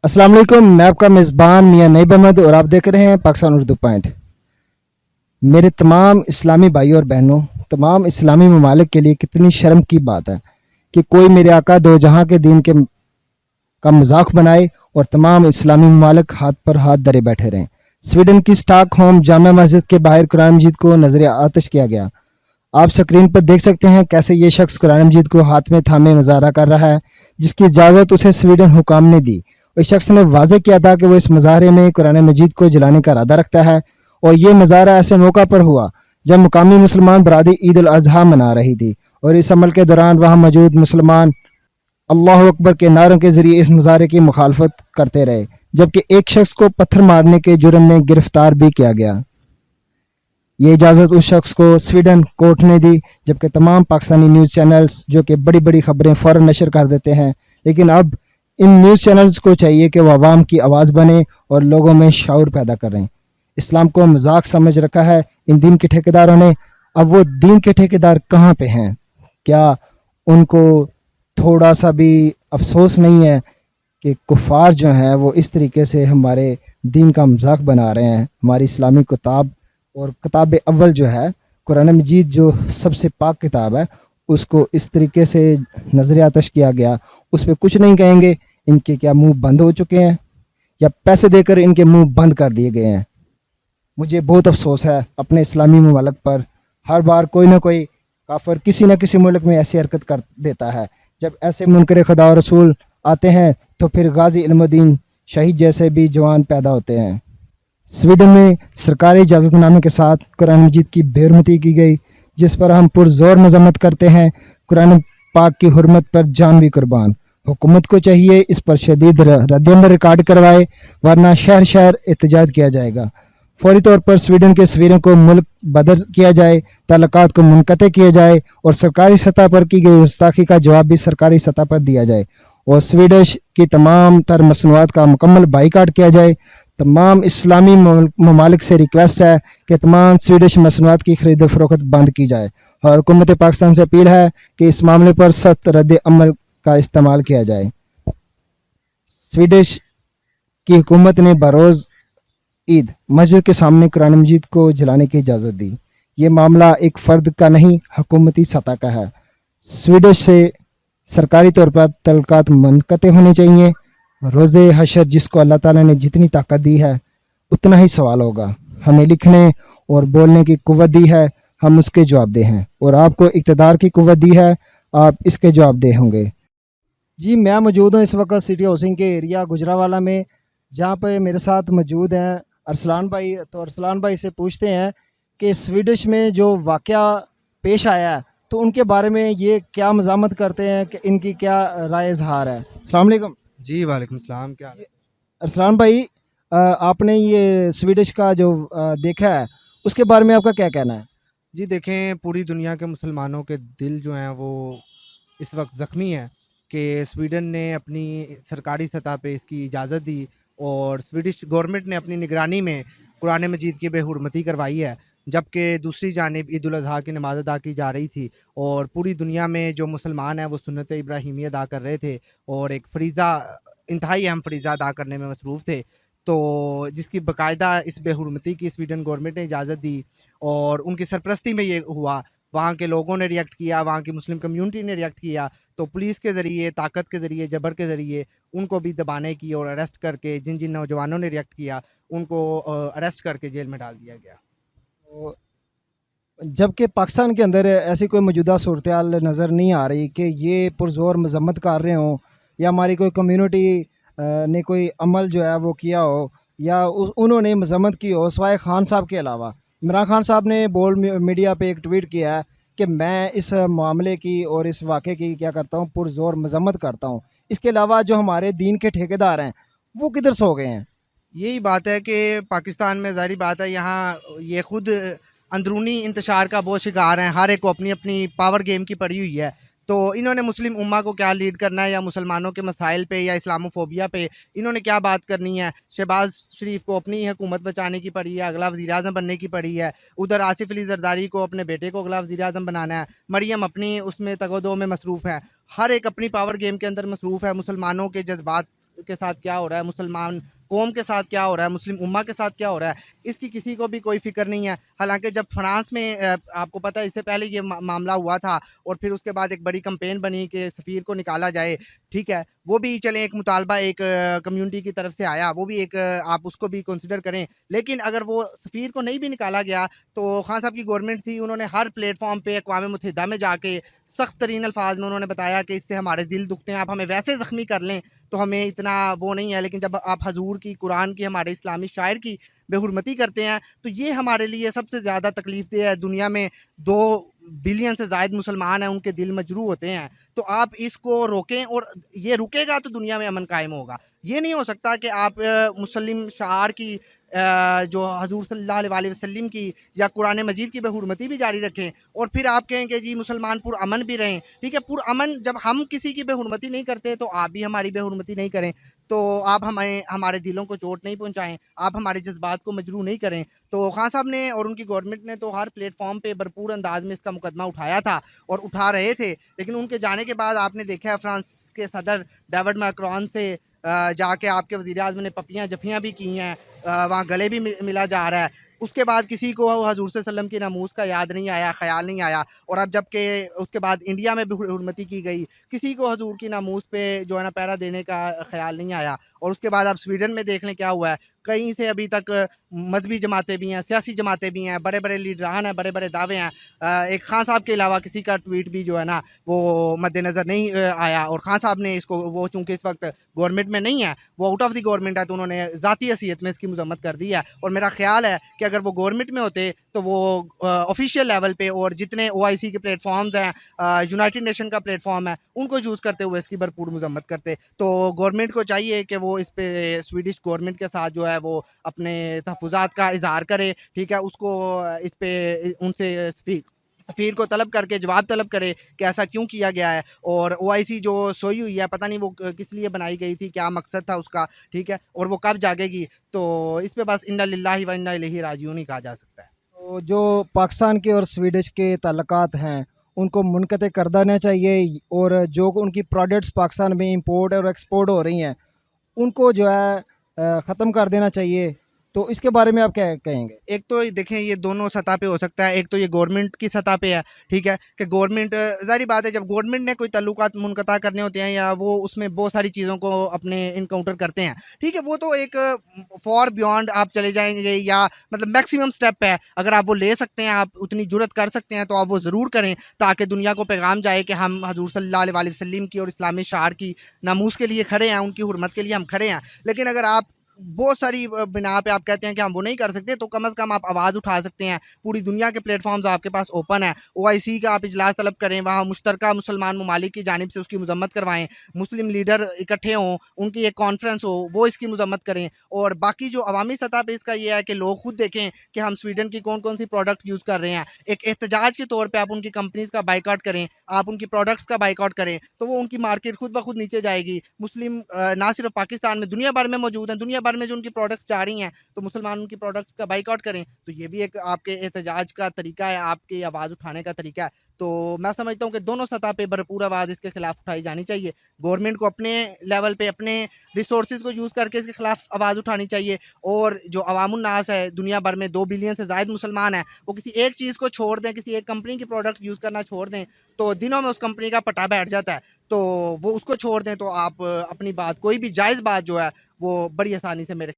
अस्सलाम वालेकुम, मैं आपका मेज़बान मियां नईब अहमद और आप देख रहे हैं पाकिस्तान उर्दू पॉइंट। मेरे तमाम इस्लामी भाई और बहनों, तमाम इस्लामी ममालिक के लिए कितनी शर्म की बात है कि कोई मेरे आका दो जहां के दीन के का मजाक बनाए और तमाम इस्लामी ममालिक हाथ पर हाथ धरे बैठे रहें। स्वीडन की स्टॉकहोम जामा मस्जिद के बाहर कुरान मजीद को नजर आतिश किया गया। आप स्क्रीन पर देख सकते हैं कैसे ये शख्स कुरान मजीद को हाथ में थामे मुजाहरा कर रहा है, जिसकी इजाज़त उसे स्वीडन हुकाम ने दी। उस शख्स ने वाजे किया था कि वो इस मुजाहरे में कुरान मजीद को जलाने का इरादा रखता है और ये मुजाहरा ऐसे मौका पर हुआ जब मुकामी मुसलमान बरादरी ईद उल अजहा मना रही थी और इस अमल के दौरान वहाँ मौजूद मुसलमान अल्लाह अकबर के नारों के जरिए इस मुजाहरे की मुखालफत करते रहे, जबकि एक शख्स को पत्थर मारने के जुर्म में गिरफ्तार भी किया गया। ये इजाज़त उस शख्स को स्वीडन कोर्ट ने दी, जबकि तमाम पाकिस्तानी न्यूज़ चैनल्स जो कि बड़ी बड़ी खबरें फ़ौरन नशर कर देते हैं, लेकिन अब इन न्यूज़ चैनल्स को चाहिए कि वो आवाम की आवाज़ बने और लोगों में शऊर पैदा करें। इस्लाम को मजाक समझ रखा है इन दीन के ठेकेदारों ने। अब वो दीन के ठेकेदार कहाँ पे हैं? क्या उनको थोड़ा सा भी अफसोस नहीं है कि कुफ़ार जो हैं वो इस तरीके से हमारे दीन का मजाक बना रहे हैं? हमारी इस्लामी किताब और किताब अव्वल जो है कुरान मजीद, जो सबसे पाक किताब है, उसको इस तरीके से नजर आतश किया गया। उस पर कुछ नहीं कहेंगे। इनके क्या मुंह बंद हो चुके हैं या पैसे देकर इनके मुंह बंद कर दिए गए हैं? मुझे बहुत अफसोस है अपने इस्लामी ममालिक पर। हर बार कोई ना कोई काफिर किसी न किसी मुल्क में ऐसी हरकत कर देता है। जब ऐसे मुनकर खुदा और रसूल आते हैं तो फिर गाजी इल्मुद्दीन शहीद जैसे भी जवान पैदा होते हैं। स्वीडन में सरकारी इजाज़तनामे के साथ कुरान मजीद की बेहरमती की गई, जिस पर हम पुरजोर मजम्मत करते हैं। कुरान पाक की हुर्मत पर जान भी कुर्बान। हुकूमत को चाहिए इस पर शदीद रद्दअमल रिकॉर्ड करवाए, वरना शहर शहर एहतजाज किया जाएगा। फौरी तौर पर स्वीडन के सफीरों को मुल्क बदर किया जाए, ताल्लुकात को मुनक़ते किया जाए और सरकारी सतह पर की गई गुस्ताखी का जवाब भी सरकारी सतह पर दिया जाए और स्वीडिश की तमाम तर मसनूआत का मुकम्मल बाइकाट किया जाए। तमाम इस्लामी ममालिक से रिक्वेस्ट है कि तमाम स्वीडिश मसनूआत की खरीद फरोख्त बंद की जाए और हुकूमत पाकिस्तान से अपील है कि इस मामले पर सख्त रद्द अमल का इस्तेमाल किया जाए। स्वीडिश की हुकूमत ने बरोज़ ईद मस्जिद के सामने कुरान मजीद को जलाने की इजाज़त दी। ये मामला एक फ़र्द का नहीं, हुकूमती सतह का है। स्वीडिश से सरकारी तौर पर तल्लुकात मुनक़ते होने चाहिए। रोज़े हशर जिसको अल्लाह ताला ने जितनी ताकत दी है उतना ही सवाल होगा। हमें लिखने और बोलने की कुव्वत दी है, हम उसके जवाबदेह हैं, और आपको इक़्तिदार की कुव्वत दी है, आप इसके जवाबदेह होंगे। जी, मैं मौजूद हूँ इस वक्त सिटी हाउसिंग के एरिया गुजरावाला में, जहाँ पे मेरे साथ मौजूद हैं अरसलान भाई। तो अरसलान भाई से पूछते हैं कि स्वीडिश में जो वाक़या पेश आया है तो उनके बारे में ये क्या मज़ामत करते हैं, कि इनकी क्या राय इज़हार है। अस्सलाम वालेकुम। जी वालेकुम सलाम। क्या हाल है? अरसलान भाई, आपने ये स्वीडिश का जो देखा है उसके बारे में आपका क्या कहना है? जी देखें, पूरी दुनिया के मुसलमानों के दिल जो हैं वो इस वक्त ज़ख्मी हैं कि स्वीडन ने अपनी सरकारी सतह पे इसकी इजाज़त दी और स्वीडिश गवर्नमेंट ने अपनी निगरानी में कुरान मजीद की बेहुरमती करवाई है, जबकि दूसरी जानिब ईद उल अज़हा की नमाज़ अदा की जा रही थी और पूरी दुनिया में जो मुसलमान हैं वो सुन्नत इब्राहीमी अदा कर रहे थे और एक फ़रीज़ा, इंतहाई अहम फ़रीज़ा अदा करने में मसरूफ़ थे। तो जिसकी बाकायदा इस बेहुरमती की स्वीडन गवर्नमेंट ने इजाज़त दी और उनकी सरपरस्ती में ये हुआ। वहाँ के लोगों ने रिएक्ट किया, वहाँ की मुस्लिम कम्युनिटी ने रिएक्ट किया, तो पुलिस के ज़रिए, ताकत के ज़रिए, जबर के ज़रिए उनको भी दबाने की और अरेस्ट करके, जिन जिन नौजवानों ने रिएक्ट किया उनको अरेस्ट करके जेल में डाल दिया गया। तो जबकि पाकिस्तान के अंदर ऐसी कोई मौजूदा सूरत हाल नज़र नहीं आ रही कि ये पुरजोर मजम्मत कर रहे हों या हमारी कोई कम्युनिटी ने कोई अमल जो है वो किया हो या उन्होंने मजम्मत की हो, सिवाय खान साहब के अलावा। इमरान खान साहब ने बोल्ड मीडिया पे एक ट्वीट किया है कि मैं इस मामले की और इस वाक़े की क्या करता हूँ, पुरजोर मजम्मत करता हूँ। इसके अलावा जो हमारे दीन के ठेकेदार हैं वो किधर सो गए हैं? यही बात है कि पाकिस्तान में ज़ाहिर बात है, यहाँ ये खुद अंदरूनी इंतशार का बहुत शिकार हैं, हर एक को अपनी अपनी पावर गेम की पड़ी हुई है। तो इन्होंने मुस्लिम उम्मा को क्या लीड करना है, या मुसलमानों के मसाइल पे या इस्लामोफोबिया पे इन्होंने क्या बात करनी है। शहबाज शरीफ को अपनी हुकूमत बचाने की पड़ी है, अगला वज़ीर आज़म बनने की पड़ी है। उधर आसिफ अली जरदारी को अपने बेटे को अगला वज़ीर आज़म बनाना है। मरियम अपनी उसमें तगोदो में मसरूफ़ है। हर एक अपनी पावर गेम के अंदर मसरूफ़ है। मुसलमानों के जज्बात کے ساتھ کیا ہو رہا ہے، مسلمان قوم کے ساتھ کیا ہو رہا ہے، مسلم امہ کے ساتھ کیا ہو رہا ہے، اس کی کسی کو بھی کوئی فکر نہیں ہے۔ حالانکہ جب فرانس میں آپ کو پتہ ہے اس سے پہلے یہ معاملہ ہوا تھا، اور پھر اس کے بعد ایک بڑی کمپین بنی کہ سفیر کو نکالا جائے، ٹھیک ہے، وہ بھی چلیں ایک مطالبہ ایک کمیونٹی کی طرف سے آیا، وہ بھی ایک آپ اس کو بھی کنسیڈر کریں۔ لیکن اگر وہ سفیر کو نہیں بھی نکالا گیا تو خان صاحب کی گورنمنٹ تھی، انہوں نے ہر پلیٹ فارم پہ اقوام متحدہ میں جا کے سخت ترین الفاظ میں انہوں نے بتایا کہ اس سے ہمارے دل دکھتے ہیں، آپ ہمیں ویسے زخمی کر لیں تو ہمیں اتنا وہ نہیں ہے، لیکن جب آپ حضور کی، قرآن کی، ہمارے اسلامی شاعر کی بے حرمتی کرتے ہیں تو یہ ہمارے لیے سب سے زیادہ تکلیف دہ ہے۔ دنیا میں 2 بلین سے زائد مسلمان ہیں، ان کے دل مجروح ہوتے ہیں، تو آپ اس کو روکیں، اور یہ رکے گا تو دنیا میں امن قائم ہوگا۔ یہ نہیں ہو سکتا کہ آپ مسلم شعار کی جو حضور صلی اللہ علیہ وسلم کی یا قرآن مجید کی بے حرمتی بھی جاری رکھیں، اور پھر آپ کہیں کہ جی مسلمان پر امن بھی رہیں، ٹھیک ہے، پر امن جب ہم کسی کی بے حرمتی نہیں کرتے تو آپ بھی ہماری بے حرمتی نہیں کریں، تو آپ ہمارے دلوں کو چوٹ نہیں پہنچائیں، آپ ہمارے جذبات کو مجروح نہیں کریں۔ تو خان صاحب نے اور ان کی گورنمنٹ نے تو ہر پلیٹ فارم پہ بھرپور انداز میں اس کا مقدمہ اٹھایا تھا اور اٹھا رہے تھے، لیکن ان کے جانے کے بعد آپ نے دیکھا ہے فرانس کے صدر ڈیوڈ میکرون سے جا کے آپ کے وزیر اعظم نے پپیاں جفیاں بھی کی ہیں، وہاں گلے بھی ملا جا رہا ہے۔ اس کے بعد کسی کو حضور صلی اللہ علیہ وسلم کی ناموس کا یاد نہیں آیا، خیال نہیں آیا، اور اب جب کہ اس کے بعد انڈیا میں بھی حرمتی کی گئی، کسی کو حضور کی ناموس پہ جو ہے نا پیرا دینے کا خیال نہیں آیا۔ اور اس کے بعد اب سویڈن میں دیکھ لیں کیا ہوا ہے، کہیں سے ابھی تک مذہبی جماعتیں بھی ہیں، سیاسی جماعتیں بھی ہیں، بڑے بڑے لیڈران ہیں، بڑے بڑے دعوے ہیں، ایک خان صاحب کے علاوہ کسی کا ٹویٹ بھی جو ہے نا وہ مد نظر نہیں آیا، اور خان صاحب نے اس کو، وہ چونکہ اس وقت گورنمنٹ میں نہیں ہے، وہ آؤٹ آف دی گورنمنٹ ہے، تو انہوں نے ذاتی حیثیت میں اس کی مذمت کر دی ہے۔ اور میرا خیال ہے کہ اگر وہ گورنمنٹ میں ہوتے تو وہ آفیشیل لیول پہ اور جتنے OIC کے پلیٹ فارمز ہیں، یونائٹڈ نیشن کا پلیٹ فارم ہے، ان کو یوز کرتے ہوئے اس کی بھرپور مذمت کرتے۔ تو گورنمنٹ کو چاہیے کہ وہ اس پہ سویڈش گورنمنٹ کے ساتھ جو ہے وہ اپنے تحفظات کا اظہار کرے، ٹھیک ہے، اس کو اس پہ ان سے سفیر کو طلب کر کے جواب طلب کرے کہ ایسا کیوں کیا گیا ہے، اور OIC جو سوئی ہوئی ہے، پتہ نہیں وہ کس لیے بنائی گئی تھی، کیا مقصد تھا اس کا، ٹھیک ہے، اور وہ کب جاگے گی۔ تو اس پہ بس انا للہ و انا الیہ راجعون ہی کہا جا سکتا ہے۔ تو جو پاکستان کے اور سویڈش کے تعلقات ہیں ان کو منقطع کر دینا چاہیے، اور جو ان کی پروڈکٹس پاکستان میں امپورٹ اور ایکسپورٹ ہو رہی ہیں ان کو جو ہے ختم کر دینا چاہیے، تو اس کے بارے میں آپ کیا کہیں گے؟ ایک تو دیکھیں یہ دونوں سطح پہ ہو سکتا ہے، ایک تو یہ گورنمنٹ کی سطح پہ ہے، ٹھیک ہے، کہ گورنمنٹ ظاہری بات ہے جب گورنمنٹ نے کوئی تعلقات منقطع کرنے ہوتے ہیں یا وہ اس میں بہت ساری چیزوں کو اپنے انکاؤنٹر کرتے ہیں، ٹھیک ہے، وہ تو ایک فار بیونڈ آپ چلے جائیں گے، یا مطلب میکسیمم سٹیپ ہے، اگر آپ وہ لے سکتے ہیں، آپ اتنی جرت کر سکتے ہیں تو آپ وہ ضرور کریں، تاکہ دنیا کو پیغام جائے کہ ہم حضور صلی اللہ علیہ وسلم کی اور اسلامی شعار کی ناموس کے لیے کھڑے ہیں، ان کی حرمت کے لیے ہم کھڑے ہیں۔ لیکن اگر آپ بہت ساری بنا پہ آپ کہتے ہیں کہ ہم وہ نہیں کر سکتے، تو کم از کم آپ آواز اٹھا سکتے ہیں، پوری دنیا کے پلیٹ فارمز آپ کے پاس اوپن ہیں، OIC کا آپ اجلاس طلب کریں، وہاں مشترکہ مسلمان ممالک کی جانب سے اس کی مذمت کروائیں، مسلم لیڈر اکٹھے ہوں، ان کی ایک کانفرنس ہو، وہ اس کی مذمت کریں، اور باقی جو عوامی سطح پہ اس کا یہ ہے کہ لوگ خود دیکھیں کہ ہم سویڈن کی کون کون سی پروڈکٹ یوز کر رہے ہیں، ایک احتجاج کے طور پہ آپ ان کی کمپنیز کا بائیکاٹ کریں، آپ ان کی پروڈکٹس کا بائیکاٹ کریں، تو وہ ان کی مارکیٹ خود بخود نیچے جائے گی۔ مسلم نہ صرف پاکستان میں، دنیا بھر میں موجود ہیں، دنیا بھر میں جو ان کی پروڈکٹس جا رہی ہیں، تو مسلمان ان کی پروڈکٹس کا بائیکاٹ کریں، تو یہ بھی ایک آپ کے احتجاج کا طریقہ ہے، آپ کی آواز اٹھانے کا طریقہ ہے۔ تو میں سمجھتا ہوں کہ دونوں سطح پہ بھرپور آواز اس کے خلاف اٹھائی جانی چاہیے، گورنمنٹ کو اپنے لیول پہ اپنے ریسورسز کو یوز کر کے اس کے خلاف آواز اٹھانی چاہیے، اور جو عوام الناس ہے دنیا بھر میں 2 بلین سے زائد مسلمان ہیں، وہ کسی ایک چیز کو چھوڑ دیں، کسی ایک کمپنی کی پروڈکٹ یوز کرنا چھوڑ دیں تو دنوں میں اس کمپنی کا پٹا بیٹھ جاتا ہے، تو وہ اس کو چھوڑ دیں تو آپ اپنی بات، کوئی بھی جائز بات جو ہے وہ بڑی آسانی سے میرے